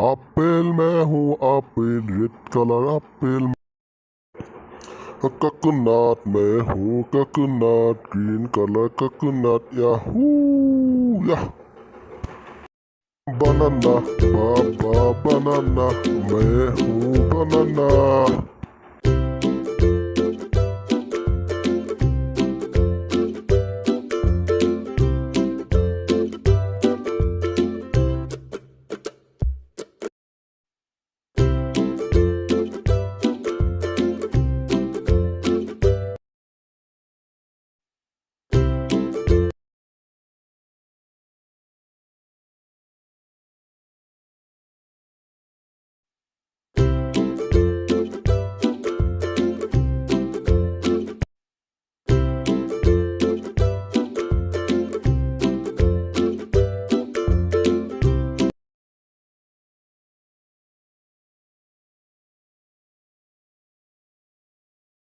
apple मैं हूँ apple red colour apple coconut मैं हूँ coconut green colour coconut Yahoo या banana बाबा banana मैं हूँ banana